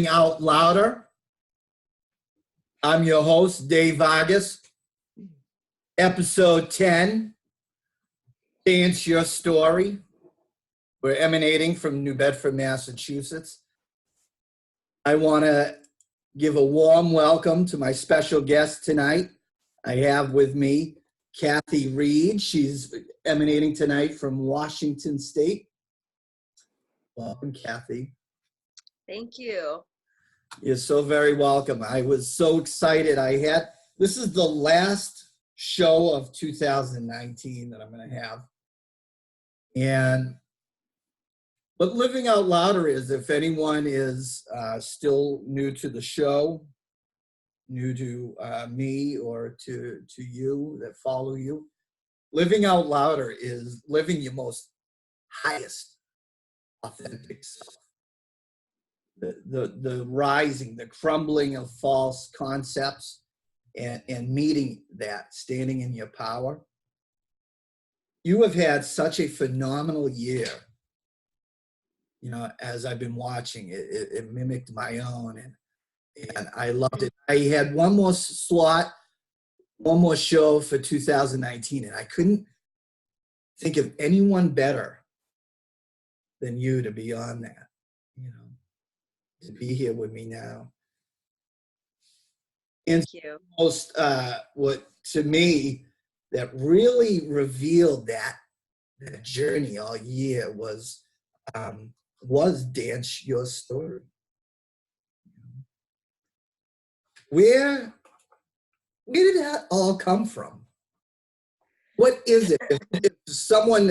Out Louder. I'm your host, Dave Vargas. Episode 10, Dance Your Story. We're emanating from New Bedford, Massachusetts. I want to give a warm welcome to my special guest tonight. I have with me Cathy Reed. She's emanating tonight from Washington State. Welcome, Cathy. Thank you. You're so very welcome. I was so excited. This is the last show of 2019 that I'm going to have. But Living Out Louder is, if anyone is still new to the show, new to me or to you that follow you, Living Out Louder is living your most highest authentic self. The rising, the crumbling of false concepts and meeting that, standing in your power. You have had such a phenomenal year. You know, as I've been watching, it mimicked my own and I loved it. I had one more slot, one more show for 2019, and I couldn't think of anyone better than you to be on that, you know. To be here with me now. And Thank you. Most what to me that really revealed that journey all year was Dance Your Story. Where did that all come from? What is it? If someone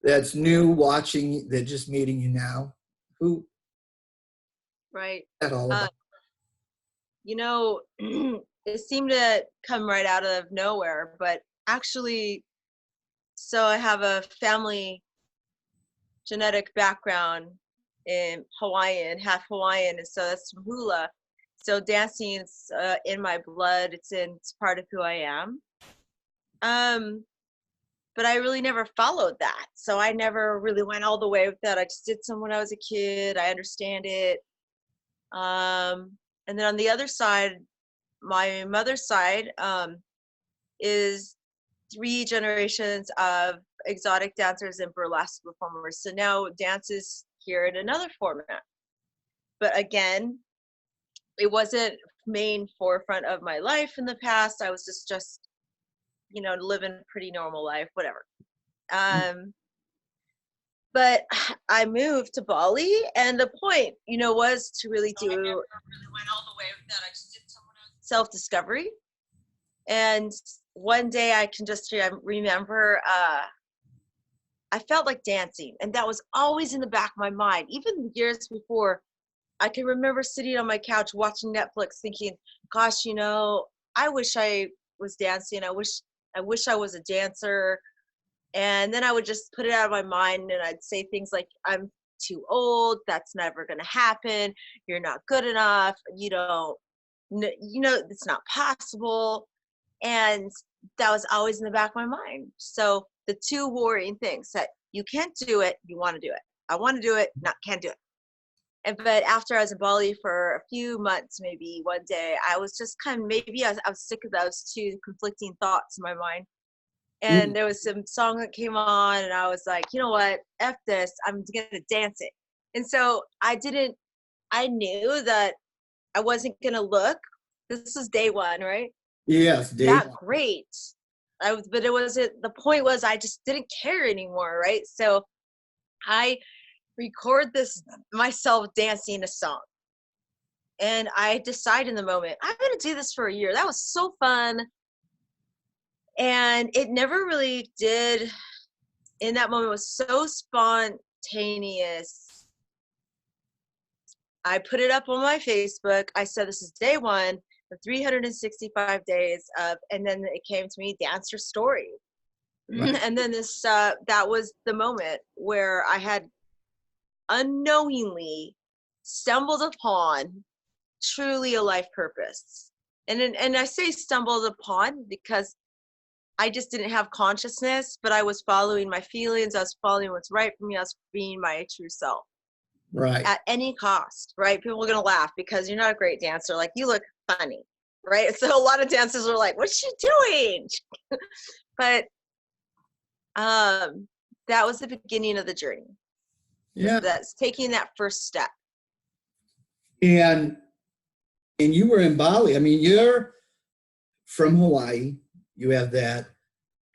that's new watching, they're just meeting you now, who Right. that all about? You know, it seemed to come right out of nowhere, but actually, so I have a family genetic background in Hawaiian, half Hawaiian, and so that's from hula. So dancing is in my blood. It's part of who I am. But I really never followed that. So I never really went all the way with that. I just did some when I was a kid. I understand it. And then on the other side, my mother's side is 3 generations of exotic dancers and burlesque performers. So now dance is here in another format. But again, it wasn't main forefront of my life in the past. I was just you know, living a pretty normal life, whatever. But I moved to Bali, and the point, you know, was to really do self-discovery. And one day I can just remember I felt like dancing, and that was always in the back of my mind. Even years before, I can remember sitting on my couch watching Netflix thinking, gosh, you know, I wish I was dancing. I wish I was a dancer. And then I would just put it out of my mind, and I'd say things like, I'm too old, that's never going to happen, you're not good enough, you know, it's not possible. And that was always in the back of my mind. So the 2 warring things that you can't do it, you want to do it. I want to do it, can't do it. But after I was in Bali for a few months, maybe one day, I was just kind of, I was sick of those 2 conflicting thoughts in my mind. And there was some song that came on, and I was like, you know what, F this, I'm going to dance it. And so I knew that I wasn't going to look. This was day 1, right? Yes, day that 1. Great. But it wasn't, the point was I just didn't care anymore, right? So I record myself dancing a song. And I decide in the moment, I'm going to do this for a year. That was so fun. And it never really did, in that moment, it was so spontaneous. I put it up on my Facebook. I said, this is day 1 of 365 days of, and then it came to me, Dance Your Story. Right. And then that was the moment where I had unknowingly stumbled upon truly a life purpose. And I say stumbled upon because I just didn't have consciousness, but I was following my feelings. I was following what's right for me. I was being my true self. Right. at any cost, right? People are going to laugh because you're not a great dancer. Like, you look funny, right? So a lot of dancers are like, what's she doing? But that was the beginning of the journey. Yeah. That's taking that first step. And you were in Bali. I mean, you're from Hawaii. You have that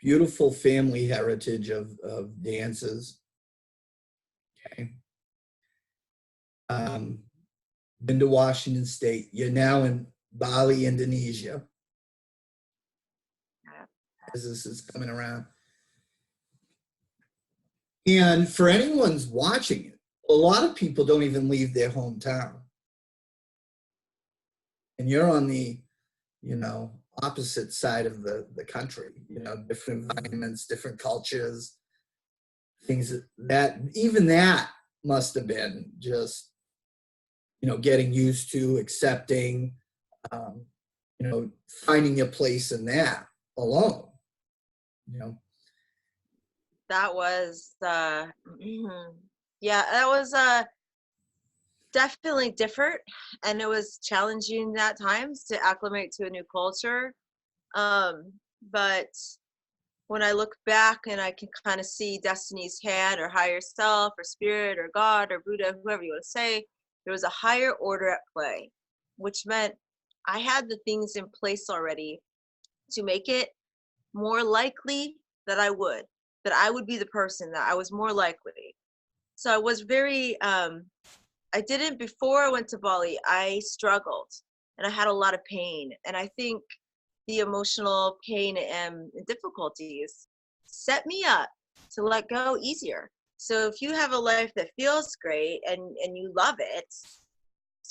beautiful family heritage of dances. Okay. Been to Washington State. You're now in Bali, Indonesia, as this is coming around. And for anyone's watching it, a lot of people don't even leave their hometown. And you're on the, opposite side of the country, different environments, different cultures, things that even that must have been just, getting used to, accepting, finding your place in that alone, That was, yeah, that was definitely different. And it was challenging at times to acclimate to a new culture. But when I look back and I can kind of see destiny's hand or higher self or spirit or God or Buddha, whoever you want to say, there was a higher order at play, which meant I had the things in place already to make it more likely that I would be the person, that I was more likely. So I was very, before I went to Bali, I struggled and I had a lot of pain. And I think the emotional pain and difficulties set me up to let go easier. So if you have a life that feels great and you love it,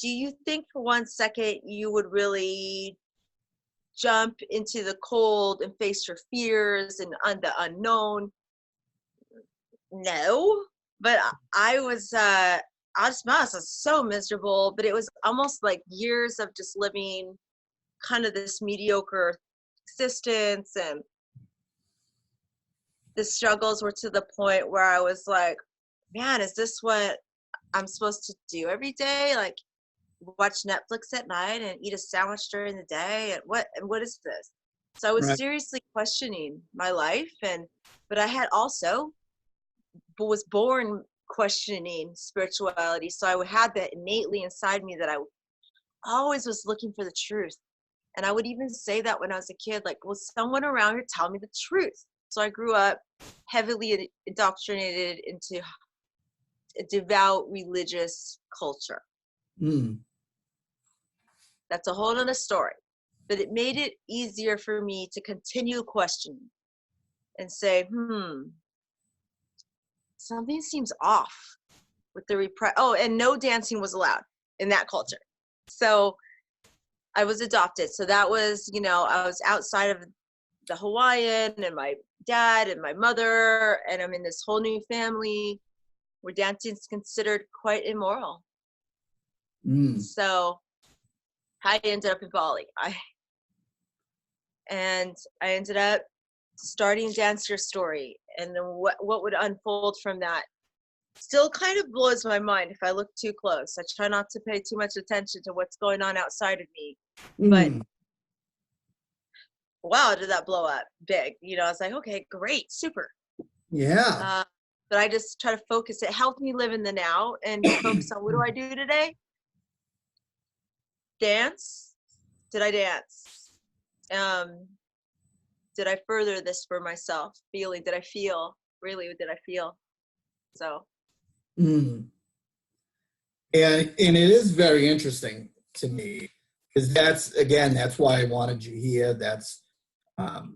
do you think for 1 second you would really jump into the cold and face your fears and the unknown? No. But I was I was so miserable, but it was almost like years of just living kind of this mediocre existence, and the struggles were to the point where I was like, man, is this what I'm supposed to do every day? Like, watch Netflix at night and eat a sandwich during the day, and what is this? So I was right. seriously questioning my life, but I had also was born questioning spirituality. So I had that innately inside me that I always was looking for the truth. And I would even say that when I was a kid, like, will someone around here tell me the truth? So I grew up heavily indoctrinated into a devout religious culture. Mm. That's a whole other story. But it made it easier for me to continue questioning and say, something seems off with the and no dancing was allowed in that culture. So I was adopted. So that was, I was outside of the Hawaiian and my dad and my mother, and I'm in this whole new family where dancing is considered quite immoral. So I ended up in Bali. I ended up starting Dance Your Story, and then what would unfold from that still kind of blows my mind if I look too close. I try not to pay too much attention to what's going on outside of me. But wow, did that blow up big. I was like, okay, great, super. Yeah. But I just try to focus. It helped me live in the now and focus on, what do I do today? Dance. Did I dance? Did I further this for myself? Did I feel? Really, did I feel? So. And it is very interesting to me, because that's why I wanted you here. That's the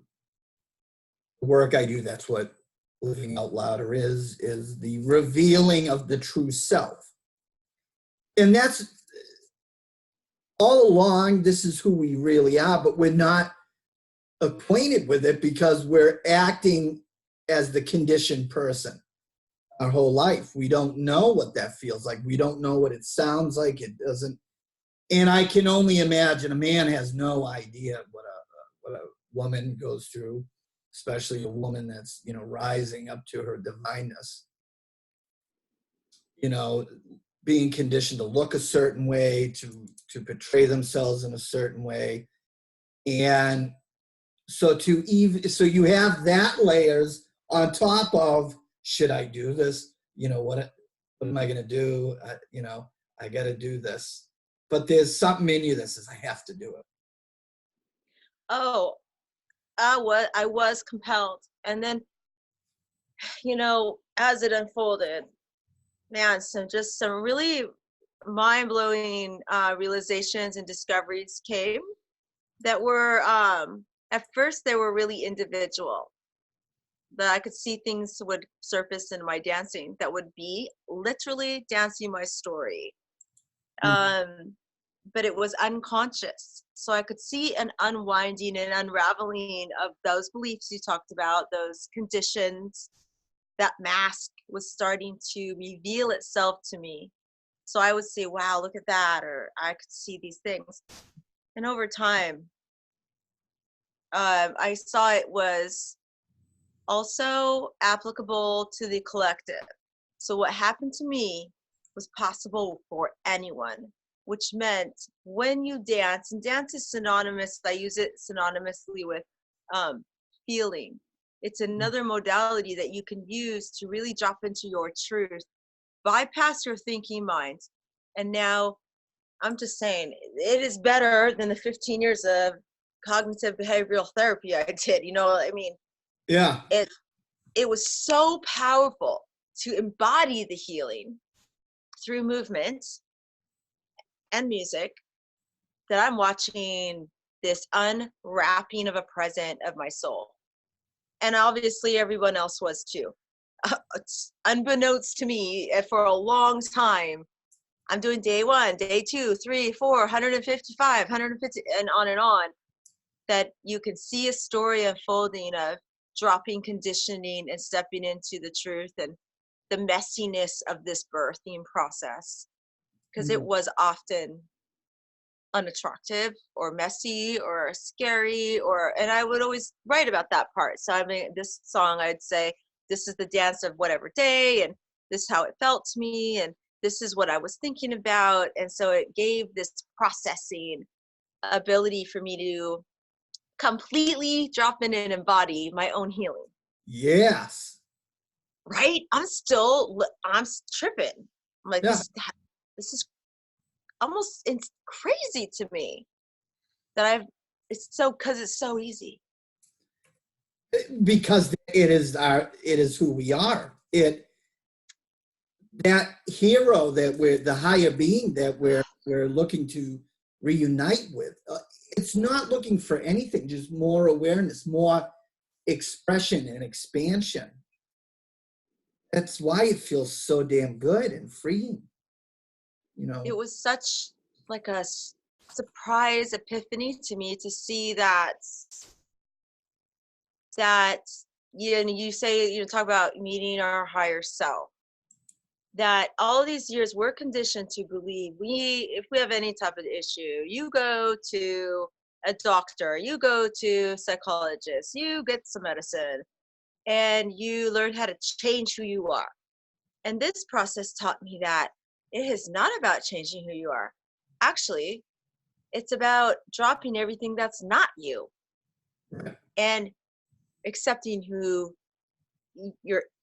work I do. That's what Living Out Louder is the revealing of the true self. And that's all along, this is who we really are, but we're not acquainted with it because we're acting as the conditioned person our whole life. We don't know what that feels like. We don't know what it sounds like. It doesn't. And I can only imagine, a man has no idea what a woman goes through, especially a woman that's, rising up to her divineness. being conditioned to look a certain way, to portray themselves in a certain way. And so so you have that layers on top of, should I do this? What am I going to do? I got to do this. But there's something in you that says, I have to do it. Oh, I was compelled. And then, as it unfolded, man, some really mind-blowing realizations and discoveries came that were, at first they were really individual. That I could see things would surface in my dancing that would be literally dancing my story. Um, but it was unconscious. So I could see an unwinding and unraveling of those beliefs you talked about, those conditions. That mask was starting to reveal itself to me. So I would say, wow, look at that, or I could see these things. And over time, I saw it was also applicable to the collective. So what happened to me was possible for anyone, which meant when you dance, and dance is synonymous, I use it synonymously with feeling. It's another modality that you can use to really drop into your truth, bypass your thinking mind. And now I'm just saying, it is better than the 15 years of cognitive behavioral therapy I did. You know what I mean? Yeah. It was so powerful to embody the healing through movement and music that I'm watching this unwrapping of a present of my soul. And obviously everyone else was too. Unbeknownst to me, for a long time, I'm doing day 1, day 2, 3, 4, 155, 150, and on, that you can see a story unfolding of dropping conditioning and stepping into the truth and the messiness of this birthing process. Because it was often unattractive or messy or scary, and I would always write about that part. So I mean, this song, I'd say, this is the dance of whatever day, and this is how it felt to me, and this is what I was thinking about. And so it gave this processing ability for me to completely drop in and embody my own healing. Yes. Right? I'm tripping. I'm like, Yeah. this is almost, it's crazy to me that because it's so easy. Because it is who we are. That hero that the higher being that we're looking to reunite with, it's not looking for anything, just more awareness, more expression and expansion. That's why it feels so damn good and freeing. It was such like a surprise epiphany to me to see that you say, talk about meeting our higher self, that all these years we're conditioned to believe if we have any type of issue, you go to a doctor, you go to a psychologist, you get some medicine, and you learn how to change who you are. And this process taught me that it is not about changing who you are. Actually, it's about dropping everything that's not you and accepting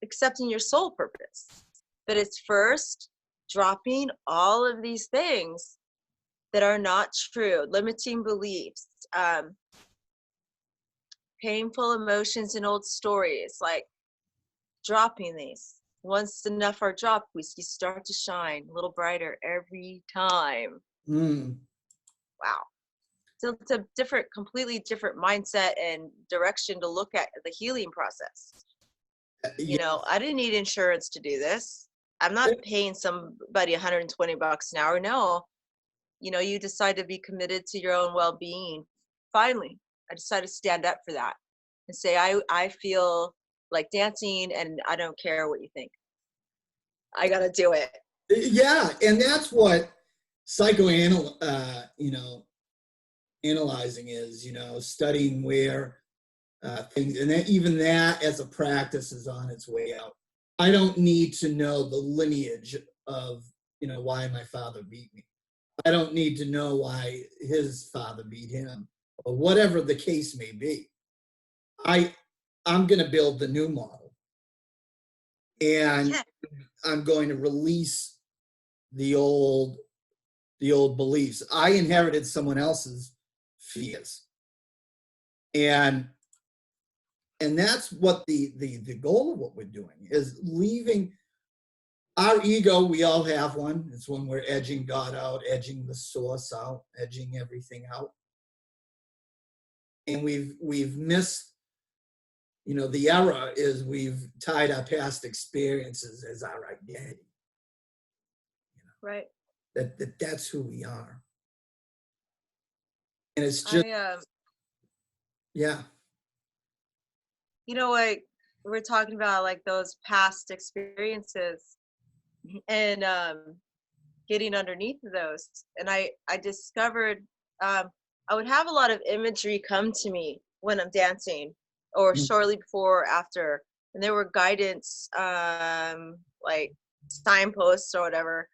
accepting your soul purpose. But it's first dropping all of these things that are not true, limiting beliefs, painful emotions and old stories, like dropping these. Once enough are dropped, we start to shine a little brighter every time. Wow. So it's a completely different mindset and direction to look at the healing process. I didn't need insurance to do this. I'm not paying somebody $120 an hour. No, you decide to be committed to your own well-being. Finally, I decided to stand up for that and say, I feel like dancing, and I don't care what you think. I got to do it. Yeah. And that's what analyzing is, studying where things, and even that as a practice is on its way out. I don't need to know the lineage of why my father beat me. I don't need to know why his father beat him, or whatever the case may be. I'm going to build the new model, and Yeah. I'm going to release the old beliefs. I inherited someone else's fears, and that's what the goal of what we're doing is leaving our ego. We all have one. It's when we're edging God out, edging the source out, edging everything out, and we've missed. The error is we've tied our past experiences as our identity. Right. That's who we are, and it's just yeah. Like we're talking about like those past experiences and getting underneath of those. And I discovered I would have a lot of imagery come to me when I'm dancing or shortly before or after. And there were guidance like signposts or whatever.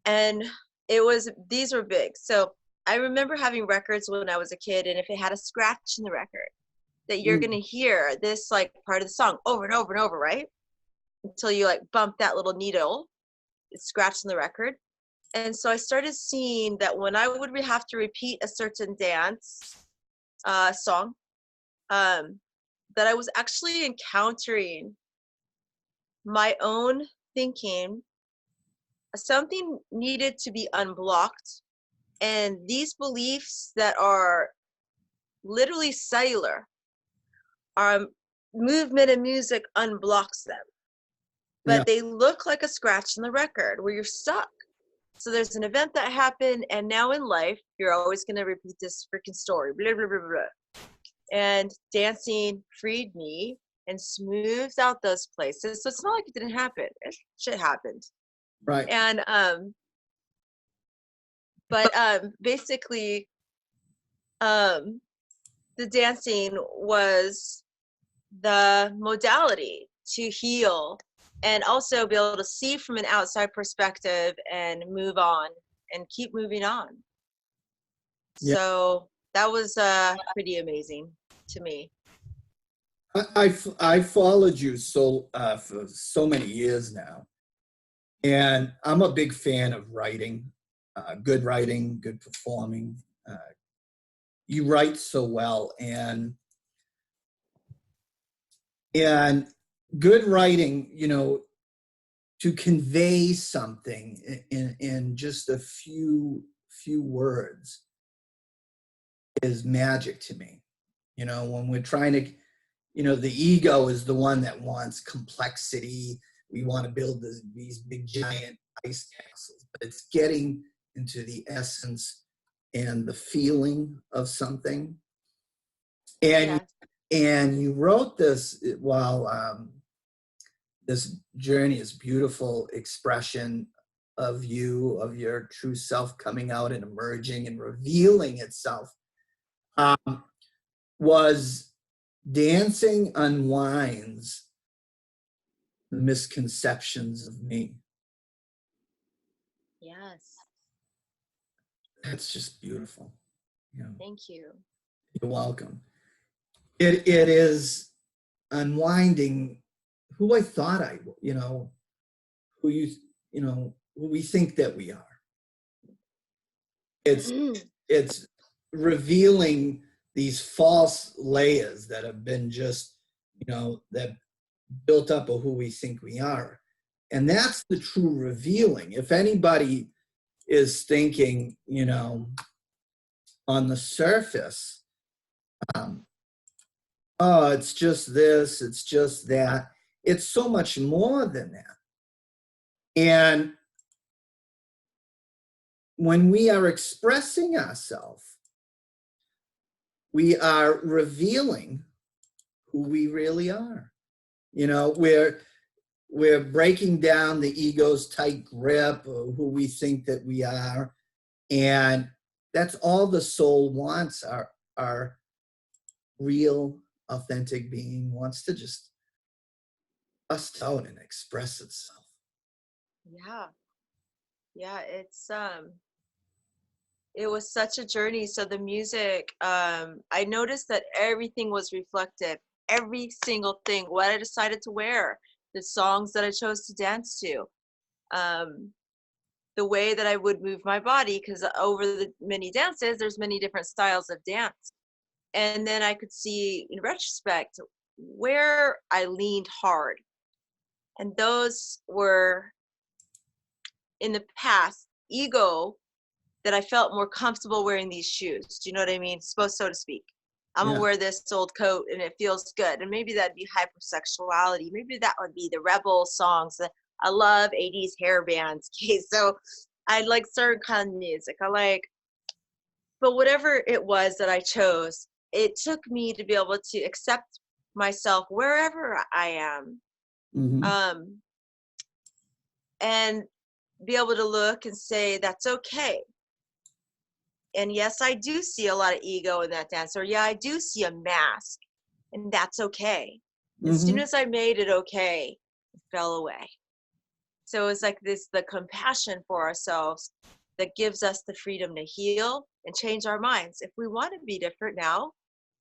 And these were big. So I remember having records when I was a kid, and if it had a scratch in the record, that you're going to hear this like part of the song over and over and over, right? Until you like bump that little needle, it's scratched in the record. And so I started seeing that when I would have to repeat a certain dance song, that I was actually encountering my own thinking. Something needed to be unblocked. And these beliefs that are literally cellular, movement and music unblocks them. But they look like a scratch in the record where you're stuck. So there's an event that happened, and now in life, you're always going to repeat this freaking story. Blah, blah, blah, blah. And dancing freed me and smoothed out those places. So it's not like it didn't happen. Shit happened. Right. And but basically, the dancing was the modality to heal and also be able to see from an outside perspective and move on and keep moving on. Yeah. So that was pretty amazing to me. I followed you for so many years now, and I'm a big fan of writing, good performing. You write so well, and good writing, to convey something in just a few words is magic to me. When we're trying to, the ego is the one that wants complexity. We want to build these big giant ice castles, but it's getting into the essence and the feeling of something. And you wrote this while this journey is beautiful expression of your true self coming out and emerging and revealing itself. Was dancing unwinds the misconceptions of me. Yes. That's just beautiful. Thank you. You're welcome. It is unwinding who I thought who who we think that we are. It's revealing these false layers that have been just, that built up of who we think we are. And that's the true revealing. If anybody is thinking, on the surface, oh, it's just this, it's just that. It's so much more than that. And when we are expressing ourselves, we are revealing who we really are. We're breaking down the ego's tight grip of who we think that we are. And that's all the soul wants. Our real, authentic being wants to just bust out and express itself. Yeah. Yeah, it was such a journey. So the music, I noticed that everything was reflective. Every single thing, what I decided to wear, the songs that I chose to dance to, um, the way that I would move my body, because over the many dances, there's many different styles of dance. And then I could see in retrospect where I leaned hard. And those were in the past, ego, that I felt more comfortable wearing these shoes. Do you know what I mean? Supposed, so to speak. I'm gonna Yeah. wear this old coat and it feels good. And maybe that'd be hypersexuality. Maybe that would be the rebel songs. I love 80s hair bands. Okay, so I like certain kind of music. But whatever it was that I chose, it took me to be able to accept myself wherever I am. Hmm. Um, and be able to look and say, that's okay. And yes, I do see a lot of ego in that dance, or yeah, I do see a mask, and that's okay. As soon Hmm. as I made it okay, it fell away. So it's like this, the compassion for ourselves that gives us the freedom to heal and change our minds. If we want to be different now,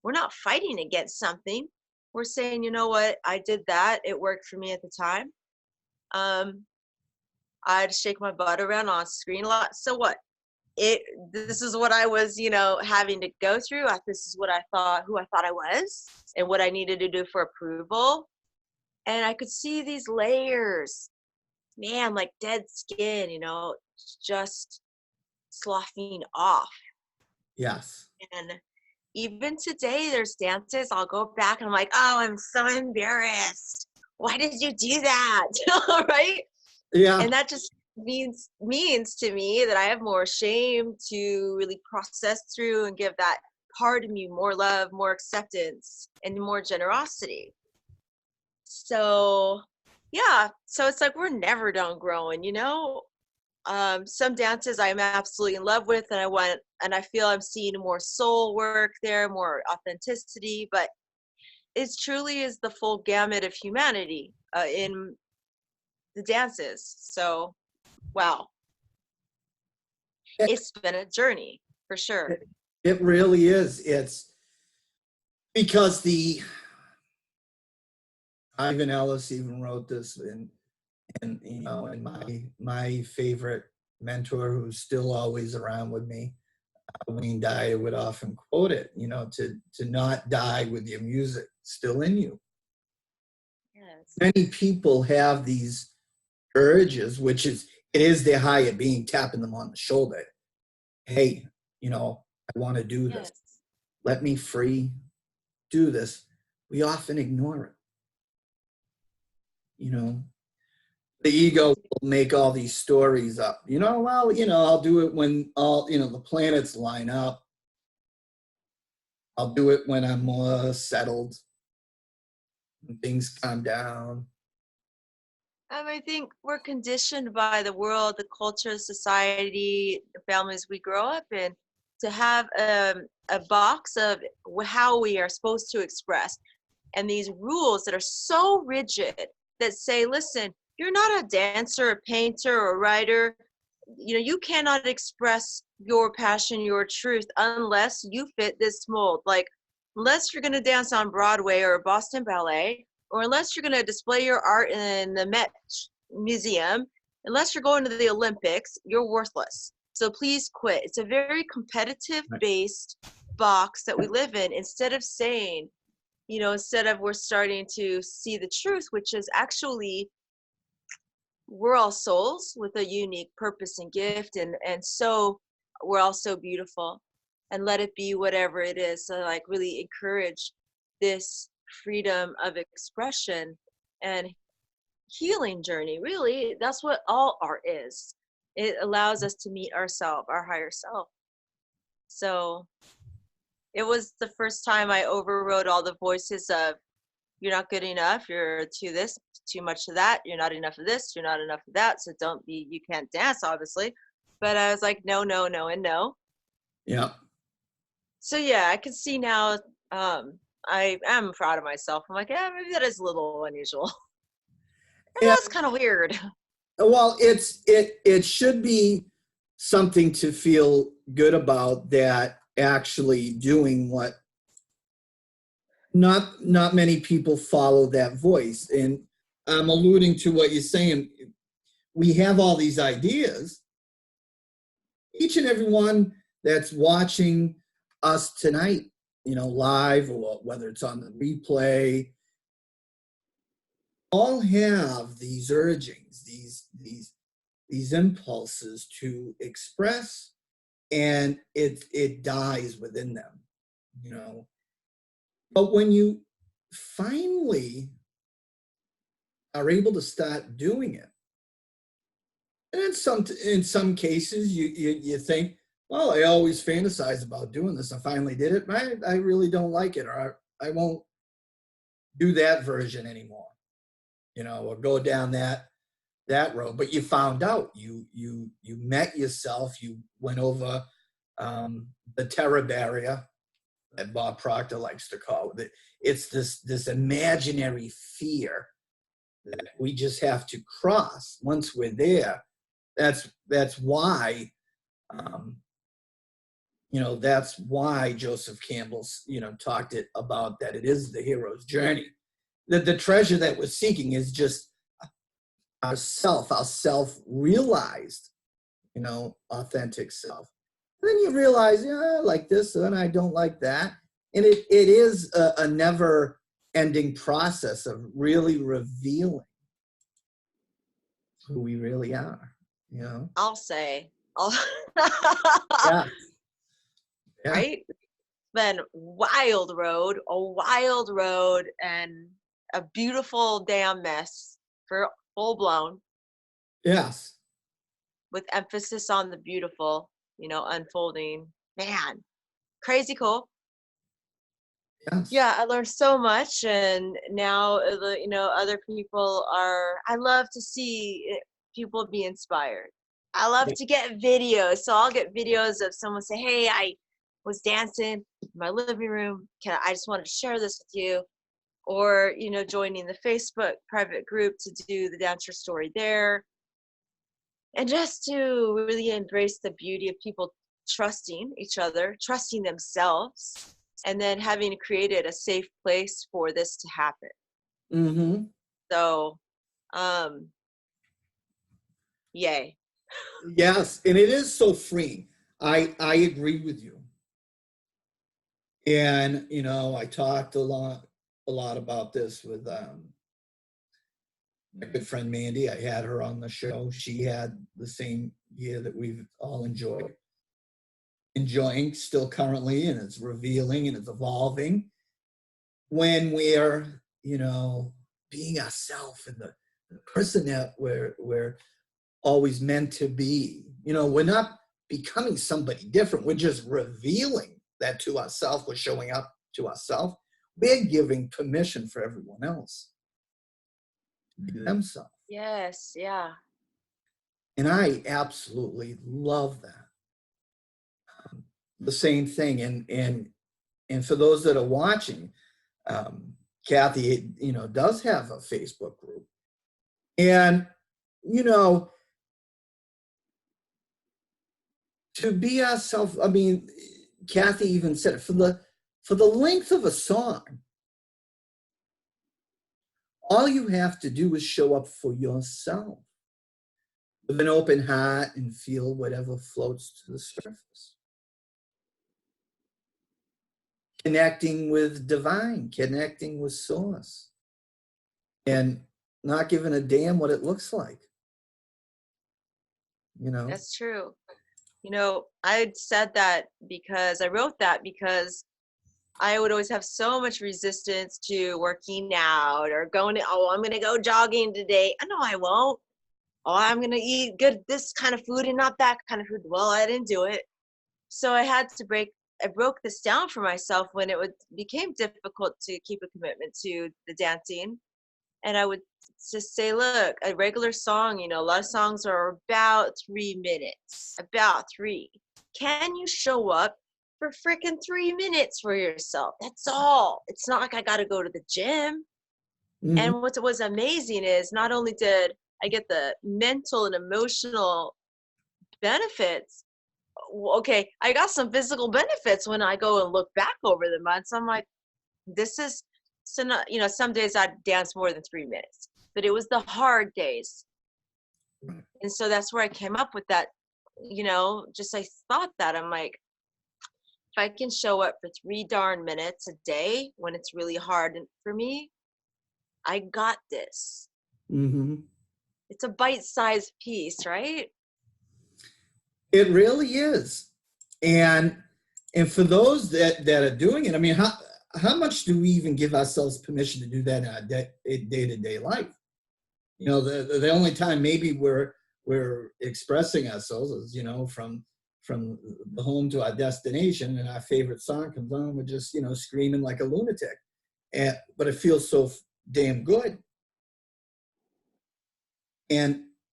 we're not fighting against something. We're saying, you know what, I did that. It worked for me at the time. Um, I'd shake my butt around on screen a lot. So what? it This is what I was, having to go through. This is what I thought, who I thought I was, and what I needed to do for approval. And I could see these layers, man, like dead skin, just sloughing off. Yes. And even today, there's dances. I'll go back and I'm like, oh, I'm so embarrassed. Why did you do that? Right? Yeah. And that just means to me that I have more shame to really process through and give that part of me more love, more acceptance, and more generosity. So yeah, so it's like we're never done growing. Some dances I'm absolutely in love with, and I feel I'm seeing more soul work there, more authenticity, but it truly is the full gamut of humanity in the dances. So wow, It, it's been a journey for sure. it really is. It's because the Ivan Ellis even wrote this, and my favorite mentor, who's still always around with me, Wayne Dyer, would often quote it. To not die with your music still in you. Yes. Many people have these urges, which it is their higher being tapping them on the shoulder. Hey, I want to do this. Yes. Let me free do this. We often ignore it. You know, the ego Yes. will make all these stories up. Well, I'll do it when all, the planets line up. I'll do it when I'm more settled, when things calm down. I think we're conditioned by the world, the culture, society, the families we grow up in to have a box of how we are supposed to express, and these rules that are so rigid that say, listen, you're not a dancer, a painter, or a writer. You cannot express your passion, your truth, unless you fit this mold. Like, unless you're going to dance on Broadway or Boston Ballet, or unless you're going to display your art in the Met Museum, unless you're going to the Olympics, you're worthless. So please quit. It's a very competitive Right. based box that we live in, instead of saying, instead of we're starting to see the truth, which is actually we're all souls with a unique purpose and gift, and so we're all so beautiful, and let it be whatever it is. So like really encourage this freedom of expression and healing journey. Really, that's what all art is. It allows us to meet ourselves, our higher self. So it was the first time I overrode all the voices of, you're not good enough, you're too this, too much of that, you're not enough of this, you're not enough of that, so don't be, you can't dance, obviously. But I was like, no, no, no, and no. Yeah. So yeah, I can see now. I am proud of myself. I'm like, yeah, maybe that is a little unusual. And Yeah. that's kind of weird. Well, it should be something to feel good about, that actually doing what not many people follow that voice. And I'm alluding to what you're saying. We have all these ideas. Each and every one that's watching us tonight, live, or whether it's on the replay, all have these urgings, these impulses to express, and it dies within them, But when you finally are able to start doing it, and in some cases you think, well, I always fantasize about doing this. I finally did it. I really don't like it, or I won't do that version anymore, or go down that road. But you found out, you met yourself, you went over the terror barrier that Bob Proctor likes to call it. It's this imaginary fear that we just have to cross. Once we're there, that's why that's why Joseph Campbell talked about that it is the hero's journey. That the treasure that we're seeking is just our self-realized, authentic self. And then you realize, I like this, and I don't like that. And it is a never-ending process of really revealing who we really are, I'll say. Yeah. Yeah. Right? Been a wild road, and a beautiful damn mess for full blown, Yes. with emphasis on the beautiful, unfolding. Man, crazy cool. Yes. Yeah, I learned so much, and now other people are. I love to see people be inspired. I love to get videos, so I'll get videos of someone say, "Hey, I was dancing in my living room. I just wanted to share this with you," or joining the Facebook private group to do the dance your story there, and just to really embrace the beauty of people trusting each other, trusting themselves, and then having created a safe place for this to happen. Mm-hmm. So, yay. Yes, and it is so freeing. I agree with you. And I talked a lot about this with my good friend Mandy. I had her on the show. She had the same year that we've all enjoying still currently, and it's revealing and it's evolving when we're being ourselves, and the person that we're always meant to be. We're not becoming somebody different. We're just revealing that to ourselves. We're showing up to ourselves. We're giving permission for everyone else to be themselves. Yes, yeah. And I absolutely love that. The same thing. And for those that are watching, Cathy, does have a Facebook group. And, to be ourselves, I mean, Cathy even said it, for the length of a song, all you have to do is show up for yourself with an open heart and feel whatever floats to the surface. Connecting with divine, connecting with source, and not giving a damn what it looks like. That's true. I said that because I wrote that because I would always have so much resistance to working out or I'm going to go jogging today. No, I won't. Oh, I'm going to eat this kind of food and not that kind of food. Well, I didn't do it. So I broke this down for myself when became difficult to keep a commitment to the dancing. And I would just say, look, a regular song, a lot of songs are about 3 minutes, about 3. Can you show up for freaking 3 minutes for yourself? That's all. It's not like I got to go to the gym. Mm-hmm. And what was amazing is not only did I get the mental and emotional benefits. Okay, I got some physical benefits when I go and look back over the months. I'm like, this is, so not, some days I'd dance more than 3 minutes, but it was the hard days. Right. And so that's where I came up with that, just I thought that, I'm like, if I can show up for 3 darn minutes a day when it's really hard for me, I got this. Mm-hmm. It's a bite-sized piece, right? It really is. And for those that are doing it, I mean, how much do we even give ourselves permission to do that in our day-to-day life? The only time maybe we're expressing ourselves is, from the home to our destination, and our favorite song comes on, we're just, screaming like a lunatic. But it feels so damn good.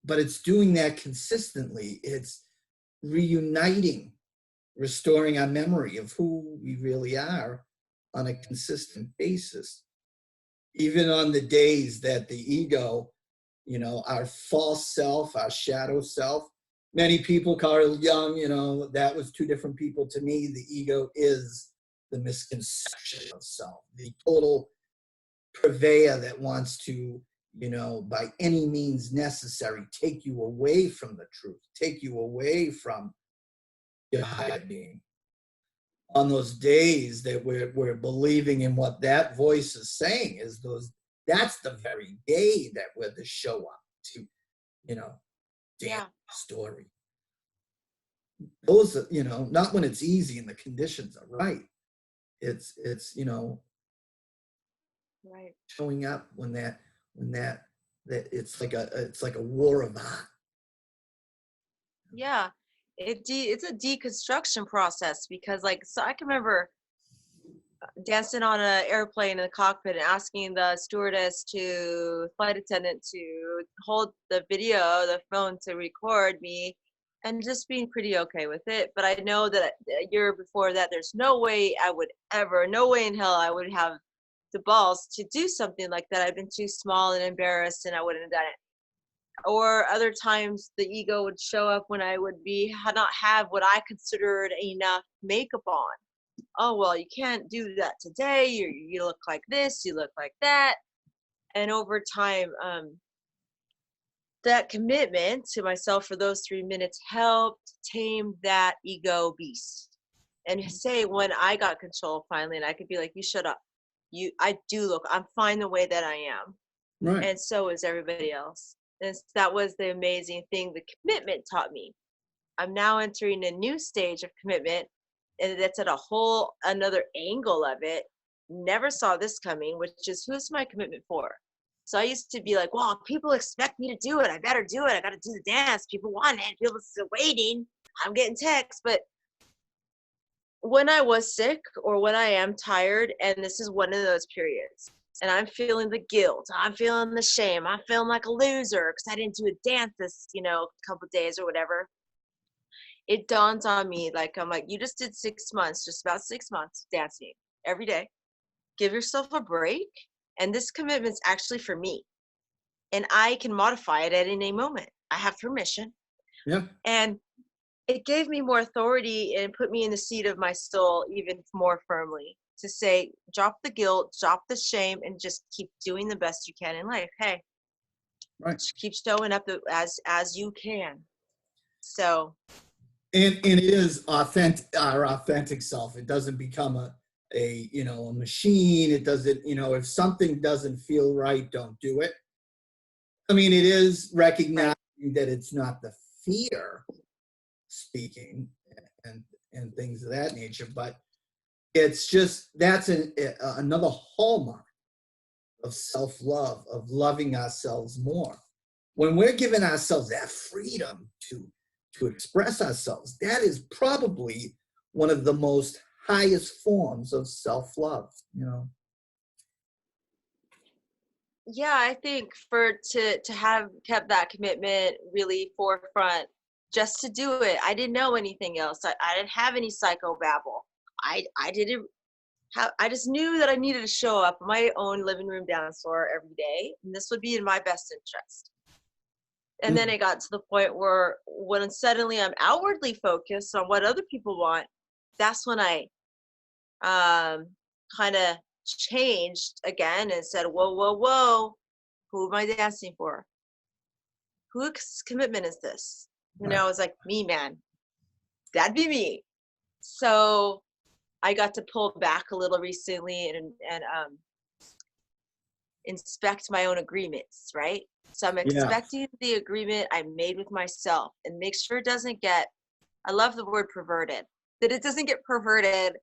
But it's doing that consistently. It's reuniting, restoring our memory of who we really are on a consistent basis. Even on the days that the ego, our false self, our shadow self, many people, Carl Jung, that was two different people to me. The ego is the misconception of self, the total purveyor that wants to, by any means necessary, take you away from the truth, take you away from your higher being. On those days that we're believing in what that voice is saying, that's the very day that we're the show up to, damn Yeah. story. Those, not when it's easy and the conditions are right. It's Right. showing up when that it's like a war of art. Yeah. It's a deconstruction process, because so I can remember dancing on an airplane in the cockpit and asking the flight attendant to hold the phone to record me, and just being pretty okay with it. But I know that a year before that, there's no way in hell I would have the balls to do something like that. I've been too small and embarrassed, and I wouldn't have done it. Or other times the ego would show up when I would not have what I considered enough makeup on. Oh, well, you can't do that today. You look like this, you look like that. And over time, that commitment to myself for those 3 minutes helped tame that ego beast. And say, when I got control finally, and I could be like, you shut up. I'm fine the way that I am. Right. And so is everybody else. And that was the amazing thing the commitment taught me. I'm now entering a new stage of commitment, and that's at a whole another angle of it. Never saw this coming, which is, who's my commitment for? So I used to be like, well, people expect me to do it. I better do it. I got to do the dance. People want it. People are waiting. I'm getting texts. But when I was sick, or when I am tired, and this is one of those periods, and I'm feeling the guilt, I'm feeling the shame, I'm feeling like a loser because I didn't do a dance this, couple days or whatever, it dawns on me, I'm like, you just did 6 months, just about 6 months dancing every day. Give yourself a break. And this commitment's actually for me. And I can modify it at any moment. I have permission. Yeah. And it gave me more authority and put me in the seat of my soul even more firmly, to say, drop the guilt, drop the shame, and just keep doing the best you can in life. Hey, Right. keep showing up as you can. So. And it is authentic, our authentic self. It doesn't become a machine. It doesn't, if something doesn't feel right, don't do it. I mean, it is recognizing that it's not the fear speaking and things of that nature, but it's just, that's another hallmark of self-love, of loving ourselves more. When we're giving ourselves that freedom to express ourselves, that is probably one of the most highest forms of self-love, Yeah, I think to have kept that commitment really forefront, just to do it. I didn't know anything else. I didn't have any psychobabble. I didn't have. I just knew that I needed to show up at my own living room dance floor every day, and this would be in my best interest. And then it got to the point where when suddenly I'm outwardly focused on what other people want, that's when I kind of changed again and said, whoa, whoa, whoa, who am I dancing for? Whose commitment is this? Right. I was like, me, man, that'd be me. So I got to pull back a little recently and inspect my own agreements, right? So I'm Yeah. expecting the agreement I made with myself and make sure it doesn't get, I love the word perverted, that it doesn't get perverted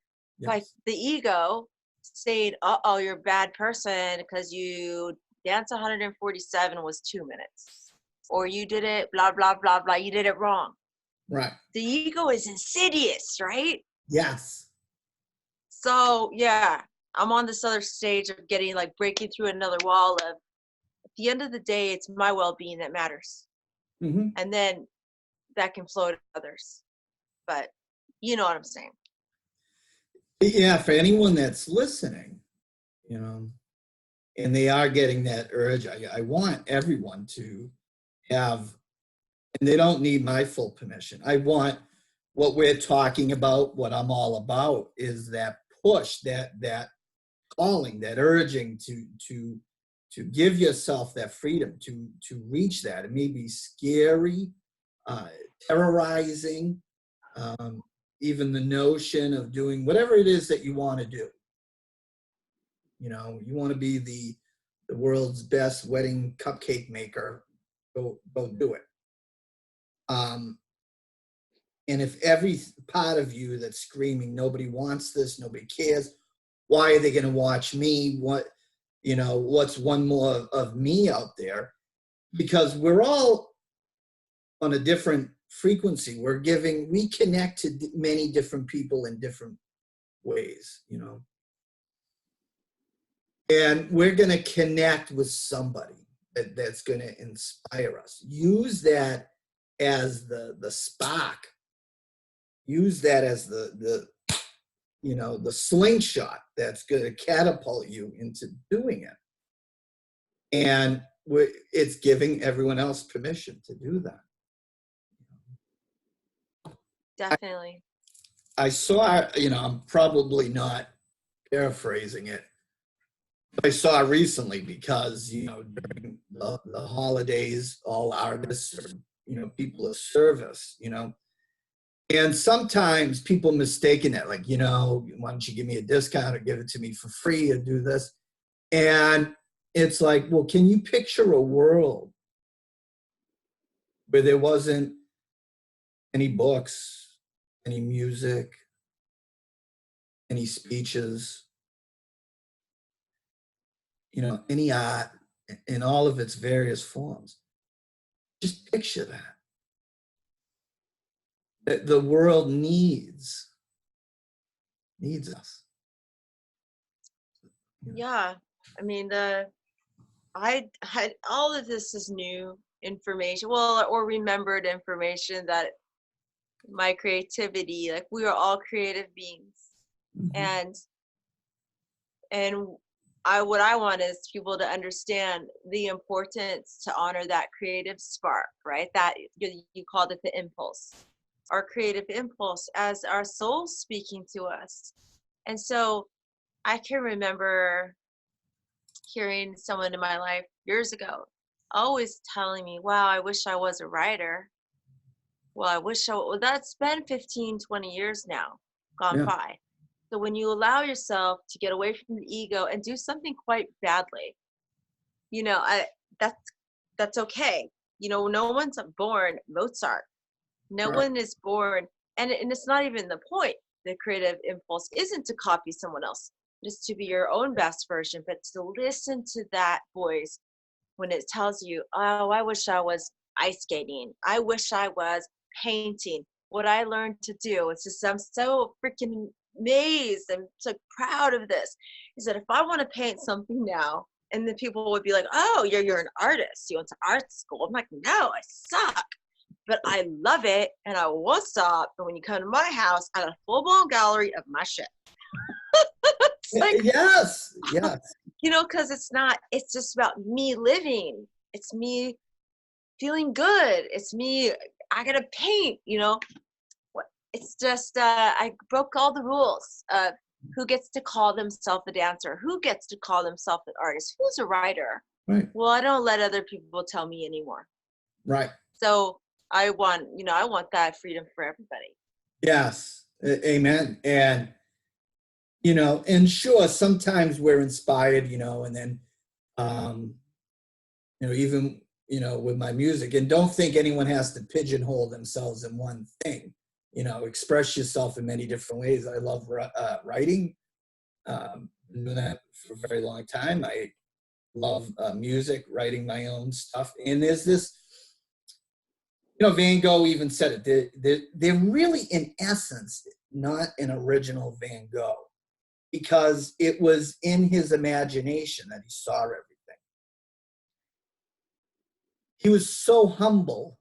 by Yes. the ego saying, uh-oh, you're a bad person because you dance 147 was 2 minutes. Or you did it, blah, blah, blah, blah, you did it wrong. Right. The ego is insidious, right? Yes. So yeah, I'm on this other stage of getting like breaking through another wall of, at the end of the day, it's my well-being that matters. Mm-hmm. And then that can flow to others. But you know what I'm saying. Yeah, for anyone that's listening, and they are getting that urge, I want everyone to have, and they don't need my full permission. I want what we're talking about, what I'm all about, is that push, that calling, that urging to give yourself that freedom to reach that. It may be scary, terrorizing, even the notion of doing whatever it is that you want to do. You want to be the world's best wedding cupcake maker. Go do it. And if every part of you that's screaming, nobody wants this, nobody cares, why are they going to watch me? What's one more of me out there? Because we're all on a different frequency. We connect to many different people in different ways, and we're going to connect with somebody that's going to inspire us. Use that as the spark. Use that as the slingshot that's going to catapult you into doing it. And it's giving everyone else permission to do that. Definitely. I saw, I'm probably not paraphrasing it, but I saw recently because, during the holidays, all artists are, people of service, and sometimes people mistaken it, like, why don't you give me a discount or give it to me for free or do this? And it's like, well, can you picture a world where there wasn't any books, any music, any speeches, any art in all of its various forms? Just picture that. The world needs us. Yeah. I mean, I had all of this is new information, well, or remembered information that my creativity, like we are all creative beings. Mm-hmm. And what I want is people to understand the importance to honor that creative spark, right? That you called it the impulse, our creative impulse as our soul speaking to us. And so I can remember hearing someone in my life years ago always telling me, wow, I wish I was a writer. Well, that's been 15, 20 years now gone Yeah. by. So when you allow yourself to get away from the ego and do something quite badly, that's that's okay. No one's born Mozart. No Right. one is born, and it's not even the point. The creative impulse isn't to copy someone else. It is to be your own best version, but to listen to that voice when it tells you, oh, I wish I was ice skating. I wish I was painting. What I learned to do, it's just, I'm so freaking amazed. I'm so proud of this. Is that if I want to paint something now, and then people would be like, oh, you're an artist. You went to art school. I'm like, no, I suck. But I love it and I won't stop. And when you come to my house, I got a full-blown gallery of my shit. It's like, Yes. because it's just about me living. It's me feeling good. It's me, I gotta paint, it's just I broke all the rules of who gets to call themselves a dancer, who gets to call themselves an artist, who's a writer. Right. Well, I don't let other people tell me anymore. Right. So I want that freedom for everybody. Yes. Amen. And, and sure, sometimes we're inspired, and then, even, with my music, and don't think anyone has to pigeonhole themselves in one thing, express yourself in many different ways. I love writing. Been doing that for a very long time. I love music, writing my own stuff. And there's this, Van Gogh even said it. They're really, in essence, not an original Van Gogh, because it was in his imagination that he saw everything. He was so humble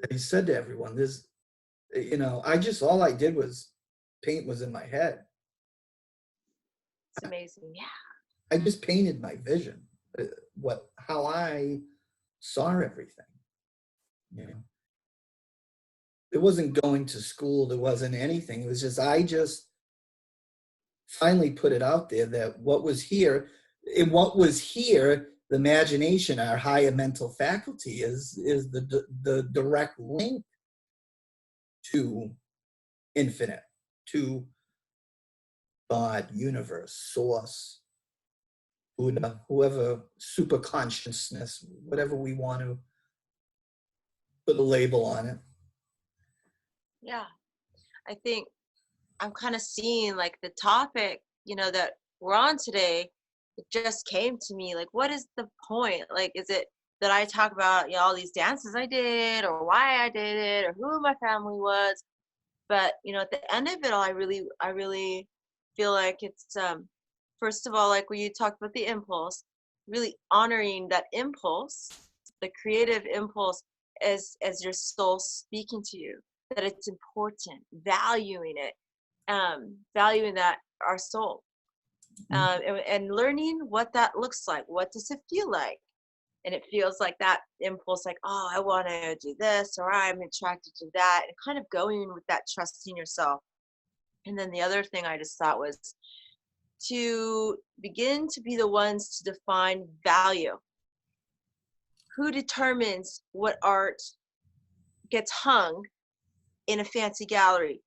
that he said to everyone, all I did was paint was in my head. It's amazing. Yeah. I just painted my vision, how I saw everything. It wasn't going to school. There wasn't anything. It was just, I just finally put it out there that what was here, the imagination, our higher mental faculty is the direct link to infinite, to God, universe, source, Buddha, whoever, super consciousness, whatever we want to put a label on it. Yeah. I think I'm kind of seeing like the topic, that we're on today. It just came to me like, what is the point? Like, is it that I talk about, all these dances I did, or why I did it, or who my family was? But, at the end of it all, I really feel like it's, first of all, like when you talked about the impulse, really honoring that impulse, the creative impulse, as your soul speaking to you, that it's important, valuing it, valuing that, our soul, and learning what that looks like. What does it feel like? And it feels like that impulse, like, oh, I want to do this, or I'm attracted to that, and kind of going with that, trusting yourself. And then the other thing I just thought was to begin to be the ones to define value. Who determines what art gets hung in a fancy gallery?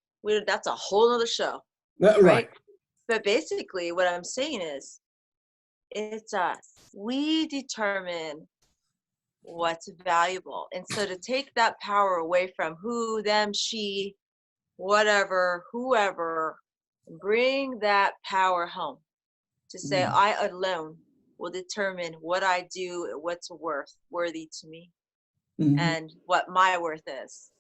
That's a whole other show, right? But basically what I'm saying is, it's us. We determine what's valuable. And so to take that power away from who, them, she, whatever, whoever, bring that power home to say, I alone will determine what I do, what's worthy to me, and what my worth is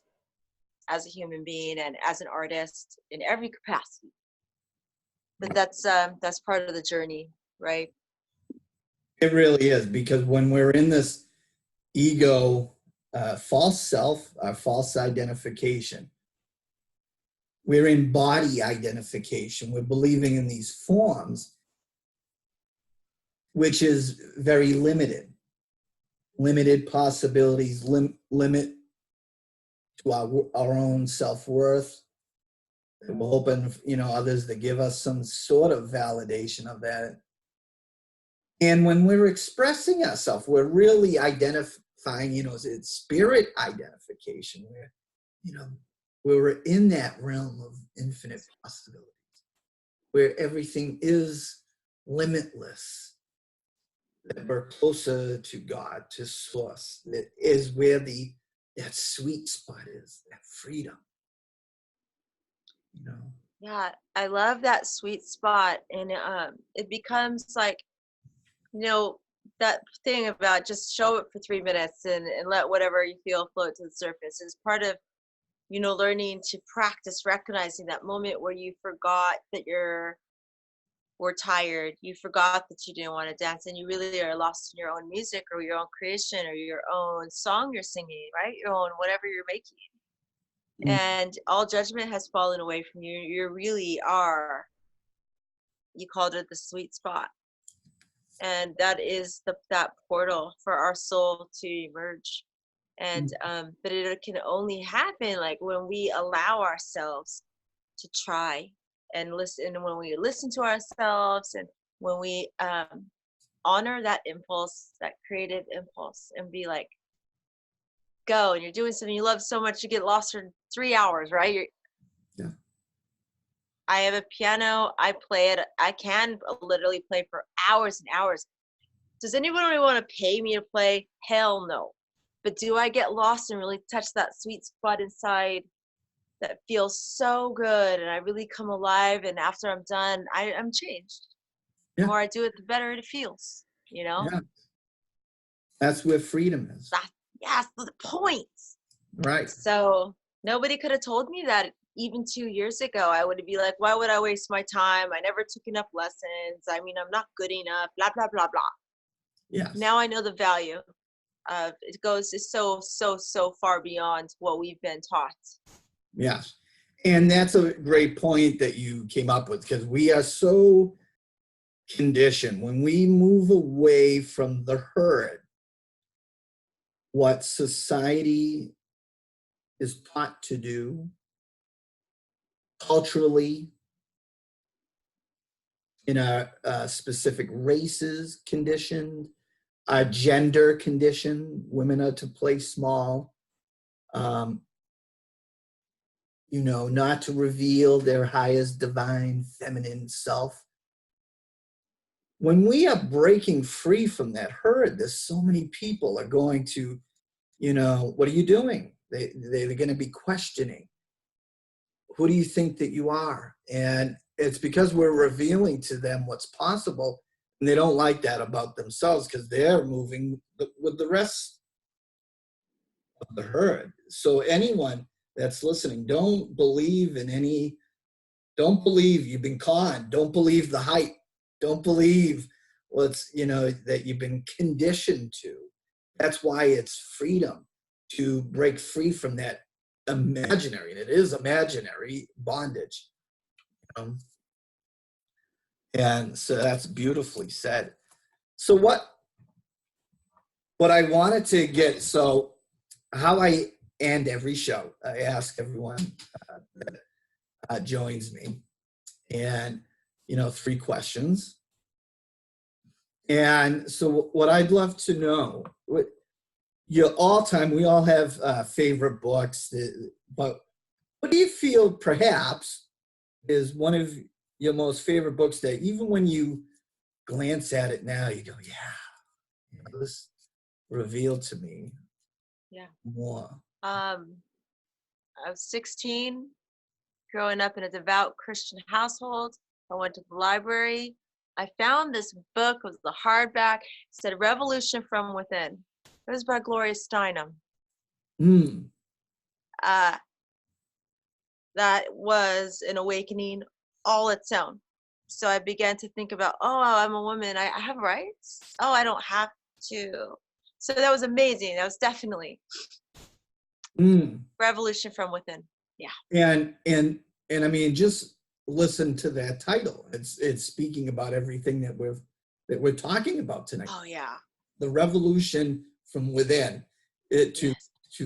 as a human being and as an artist in every capacity. But that's part of the journey, right? It really is, because when we're in this ego, false self, our false identification, we're in body identification. We're believing in these forms, which is very limited possibilities, limit to our own self-worth. We're hoping, others to give us some sort of validation of that. And when we're expressing ourselves, we're really identifying, it's spirit identification, where, we're in that realm of infinite possibilities, where everything is limitless, that we're closer to God, to source. That is where that sweet spot is, that freedom. Yeah, I love that sweet spot. And it becomes like, that thing about just show it for 3 minutes and let whatever you feel float to the surface is part of, learning to practice recognizing that moment where you forgot that were tired, you forgot that you didn't want to dance, and you really are lost in your own music or your own creation or your own song you're singing, right? Your own whatever you're making. And all judgment has fallen away from you. You really are, you called it the sweet spot. And that is that portal for our soul to emerge. And but it can only happen like when we allow ourselves to try and listen, and when we listen to ourselves, and when we honor that impulse, that creative impulse, and be like, go. And you're doing something you love so much, you get lost for 3 hours, right? Yeah. I have a piano. I play it. I can literally play for hours and hours. Does anybody want to pay me to play? Hell no. But do I get lost and really touch that sweet spot inside that feels so good, and I really come alive, and after I'm done, I'm changed. The Yeah. more I do it, the better it feels, you know? Yeah. That's where freedom is. That's the point. Right. So nobody could have told me that even 2 years ago. I would be like, why would I waste my time? I never took enough lessons. I mean, I'm not good enough, blah, blah, blah, blah. Yes. Now I know the value of it goes is so far beyond what we've been taught. Yes. And that's a great point that you came up with, because we are so conditioned. When we move away from the herd, what society is taught to do, culturally, in our specific races conditioned, our gender conditioned, women are to play small, not to reveal their highest divine feminine self. When we are breaking free from that herd, there's so many people are going to, what are you doing? They're going to be questioning. Who do you think that you are? And it's because we're revealing to them what's possible, and they don't like that about themselves because they're moving with the rest of the herd. So anyone that's listening, don't believe you've been conned. Don't believe the hype. Don't believe that you've been conditioned to. That's why it's freedom, to break free from that imaginary, and it is imaginary bondage. And so that's beautifully said. So what I wanted to get, so how I end every show, I ask everyone that joins me, and 3 questions. And so what I'd love to know, your all-time, we all have favorite books, but what do you feel perhaps is one of your most favorite books that even when you glance at it now, you go, this revealed to me more? I was 16, growing up in a devout Christian household. I went to the library. I found this book. It was the hardback. It said Revolution from Within. It was by Gloria Steinem. That was an awakening all its own. So I began to think about, I'm a woman. I have rights. Oh, I don't have to. So that was amazing. That was definitely Revolution from Within. Yeah. And I mean, just listen to that title. It's speaking about everything that we're talking about tonight. Oh yeah. The revolution from within, to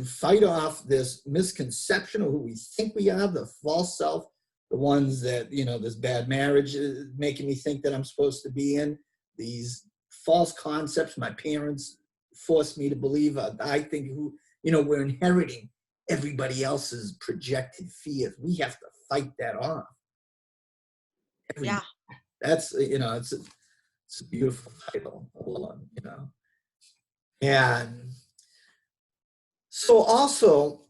fight off this misconception of who we think we are, the false self, the ones that, this bad marriage is making me think that I'm supposed to be in, these false concepts my parents forced me to believe. I think we're inheriting everybody else's projected fears. We have to fight that off. That's, it's a beautiful title, And so also,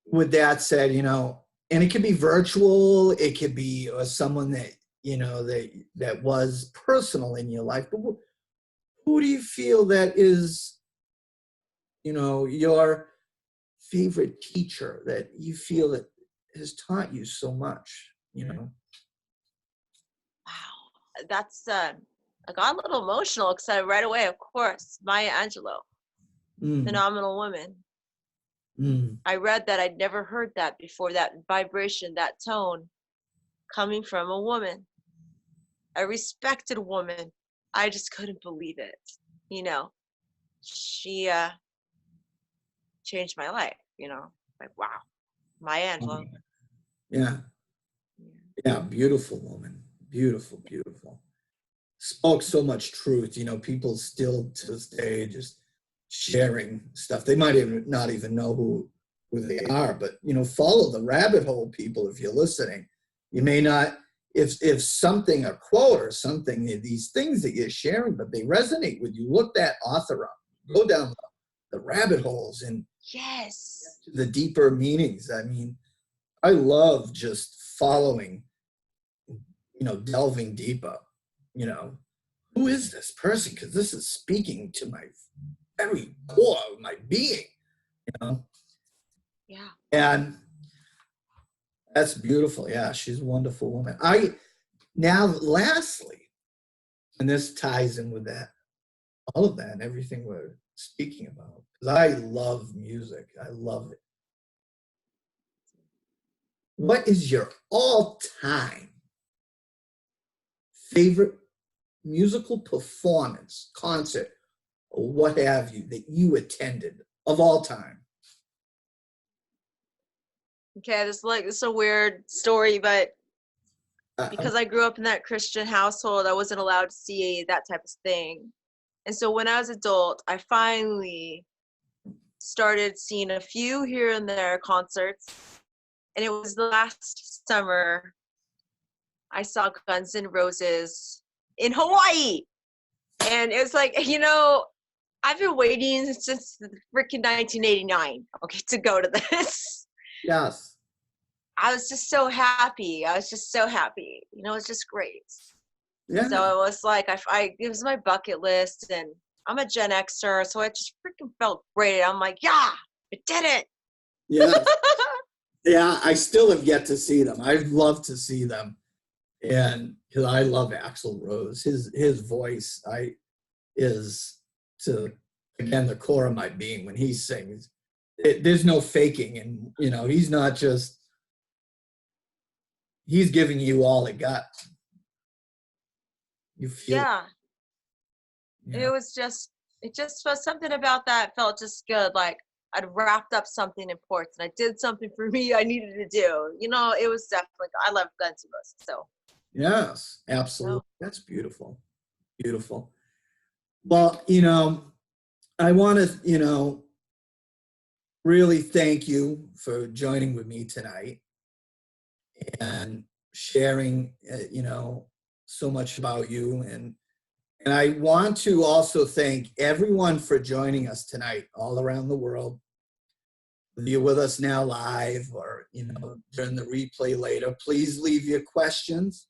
with that said, and it could be virtual, it could be someone that, that was personal in your life, but who do you feel that is, your favorite teacher that you feel that has taught you so much, Wow. That's, I got a little emotional because right away, of course, Maya Angelou, Phenomenal Woman. I read that. I'd never heard that before, that vibration, that tone coming from a woman, a respected woman I just couldn't believe it. You know, she changed my life, like, wow, Maya Angelou. Yeah. Yeah. Yeah. Beautiful woman. Beautiful, beautiful. Spoke so much truth. People still to this day just sharing stuff. They might even not even know who they are, but follow the rabbit hole, people. If you're listening, you may not. If something, a quote or something, these things that you're sharing, but they resonate with you, look that author up. Go down the rabbit holes and Yes. the deeper meanings. I mean, I love just following, delving deeper. Who is this person? Because this is speaking to my very core of my being, you know? Yeah. And that's beautiful. Yeah, she's a wonderful woman. Lastly, and this ties in with that, all of that and everything we're speaking about, because I love music. I love it. What is your all-time favorite musical performance, concert, or what have you, that you attended of all time? Okay, this is a weird story, but Uh, because I grew up in that Christian household, I wasn't allowed to see that type of thing. And so when I was adult, I finally started seeing a few here and there concerts. And it was the last summer I saw Guns N' Roses in Hawaii. And it was like, I've been waiting since the freaking 1989, okay, to go to this. yes. I was just so happy. It's just great. Yeah. So it was like, it was my bucket list, and I'm a Gen Xer, so it just freaking felt great. I'm like, yeah, I did it. Yeah. Yeah. I still have yet to see them. I'd love to see them. And because I love Axl Rose, his voice is to, again, the core of my being when he sings. There's no faking, and he's giving you all it got. You feel Yeah. it. It just was something about that felt just good. Like I'd wrapped up something important. I did something for me I needed to do. It was definitely, I love Guns N' Roses. So, Yes, absolutely. so That's beautiful. Beautiful. Well, I want to, really thank you for joining with me tonight and sharing, so much about you. And I want to also thank everyone for joining us tonight all around the world. Whether you're with us now live or, during the replay later, please leave your questions,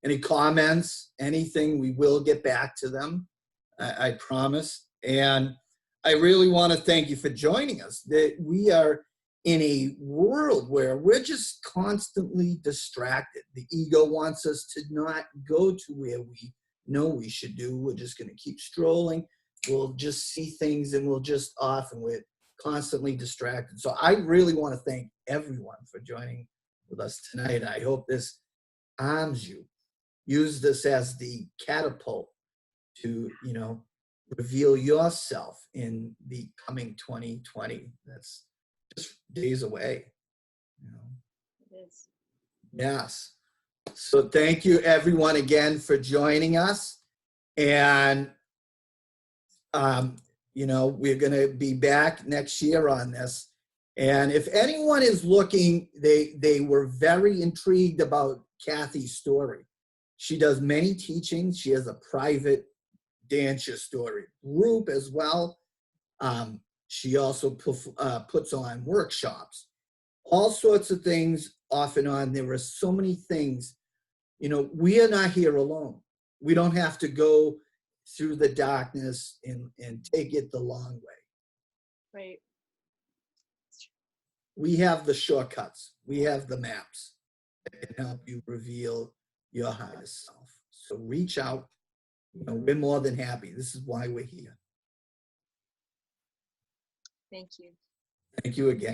any comments, anything. We will get back to them. I promise. And I really want to thank you for joining us. That we are in a world where we're just constantly distracted. The ego wants us to not go to where we know we should do. We're just going to keep strolling. We'll just see things and we'll just off, and we're constantly distracted. So I really want to thank everyone for joining with us tonight. I hope this arms you. Use this as the catapult to, reveal yourself in the coming 2020. That's just days away. it is. Yes. So thank you everyone again for joining us. And, we're going to be back next year on this. And if anyone is looking, they were very intrigued about Cathy's story. She does many teachings. She has a private Dancer story group as well. She also puts on workshops, all sorts of things off and on. There are so many things. We are not here alone. We don't have to go through the darkness and take it the long way. Right. We have the shortcuts. We have the maps that can help you reveal your highest self. So reach out. We're more than happy. This is why we're here. Thank you. Thank you again.